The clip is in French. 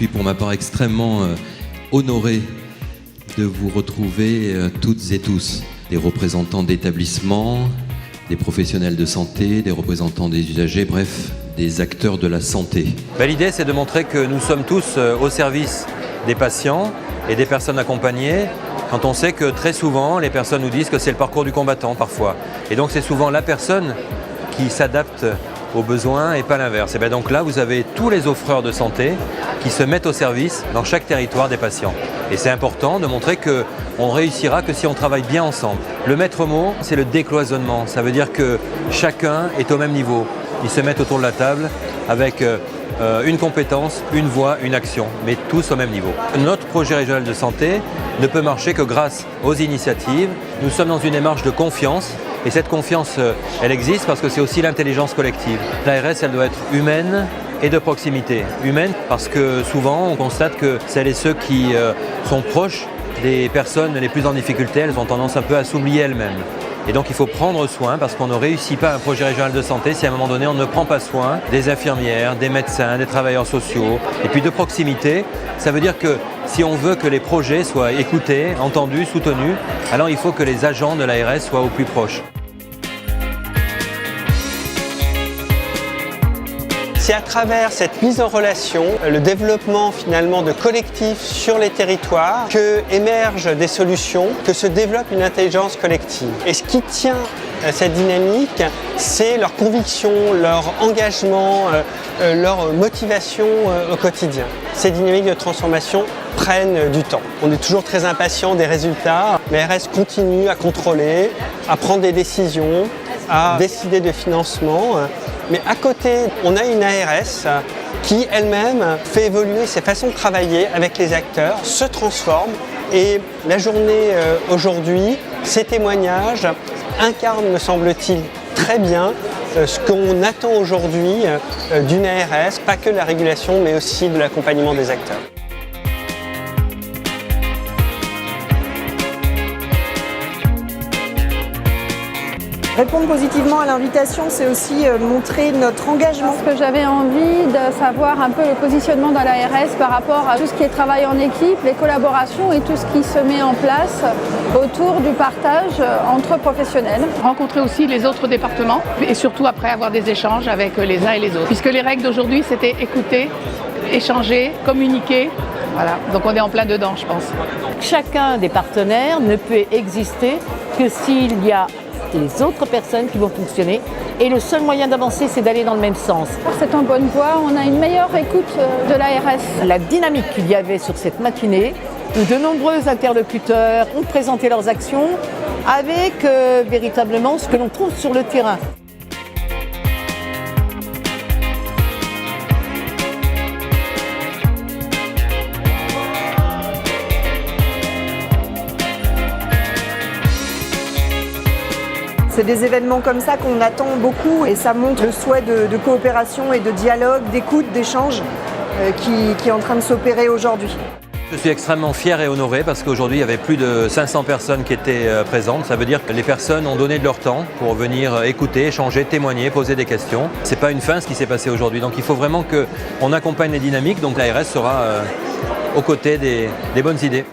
suis pour ma part extrêmement honoré de vous retrouver toutes et tous, des représentants d'établissements, des professionnels de santé, des représentants des usagers, bref, des acteurs de la santé. L'idée, c'est de montrer que nous sommes tous au service des patients et des personnes accompagnées, quand on sait que très souvent, les personnes nous disent que c'est le parcours du combattant parfois. Et donc c'est souvent la personne qui s'adapte aux besoins et pas l'inverse. Et bien donc là, vous avez tous les offreurs de santé qui se mettent au service dans chaque territoire des patients. Et c'est important de montrer qu'on réussira que si on travaille bien ensemble. Le maître mot, c'est le décloisonnement. Ça veut dire que chacun est au même niveau. Ils se mettent autour de la table avec une compétence, une voix, une action, mais tous au même niveau. Notre projet régional de santé ne peut marcher que grâce aux initiatives. Nous sommes dans une démarche de confiance. Et cette confiance, elle existe parce que c'est aussi l'intelligence collective. L'ARS, elle doit être humaine et de proximité. Humaine parce que souvent, on constate que celles et ceux qui sont proches des personnes les plus en difficulté, elles ont tendance un peu à s'oublier elles-mêmes. Et donc il faut prendre soin parce qu'on ne réussit pas un projet régional de santé si à un moment donné on ne prend pas soin des infirmières, des médecins, des travailleurs sociaux. Et puis de proximité, ça veut dire que si on veut que les projets soient écoutés, entendus, soutenus, alors il faut que les agents de l'ARS soient au plus proche. C'est à travers cette mise en relation, le développement finalement de collectifs sur les territoires que émergent des solutions, que se développe une intelligence collective. Et ce qui tient cette dynamique, c'est leur conviction, leur engagement, leur motivation au quotidien. Ces dynamiques de transformation prennent du temps. On est toujours très impatient des résultats, mais RS continue à contrôler, à prendre des décisions, à décider de financement. Mais à côté, on a une ARS qui elle-même fait évoluer ses façons de travailler avec les acteurs, se transforme. Et la journée aujourd'hui, ces témoignages incarnent, me semble-t-il, très bien ce qu'on attend aujourd'hui d'une ARS, pas que de la régulation, mais aussi de l'accompagnement des acteurs. Répondre positivement à l'invitation, c'est aussi montrer notre engagement. Parce que j'avais envie de savoir un peu le positionnement dans l'ARS par rapport à tout ce qui est travail en équipe, les collaborations et tout ce qui se met en place autour du partage entre professionnels. Rencontrer aussi les autres départements et surtout après avoir des échanges avec les uns et les autres. Puisque les règles d'aujourd'hui, c'était écouter, échanger, communiquer. Voilà, donc on est en plein dedans, je pense. Chacun des partenaires ne peut exister que s'il y a les autres personnes qui vont fonctionner. Et le seul moyen d'avancer, c'est d'aller dans le même sens. C'est en bonne voie, on a une meilleure écoute de l'ARS. La dynamique qu'il y avait sur cette matinée, où de nombreux interlocuteurs ont présenté leurs actions avec véritablement ce que l'on trouve sur le terrain. C'est des événements comme ça qu'on attend beaucoup et ça montre le souhait de coopération et de dialogue, d'écoute, d'échange qui est en train de s'opérer aujourd'hui. Je suis extrêmement fier et honoré parce qu'aujourd'hui il y avait plus de 500 personnes qui étaient présentes. Ça veut dire que les personnes ont donné de leur temps pour venir écouter, échanger, témoigner, poser des questions. C'est pas une fin ce qui s'est passé aujourd'hui. Donc il faut vraiment qu'on accompagne les dynamiques. Donc l'ARS sera aux côtés des bonnes idées.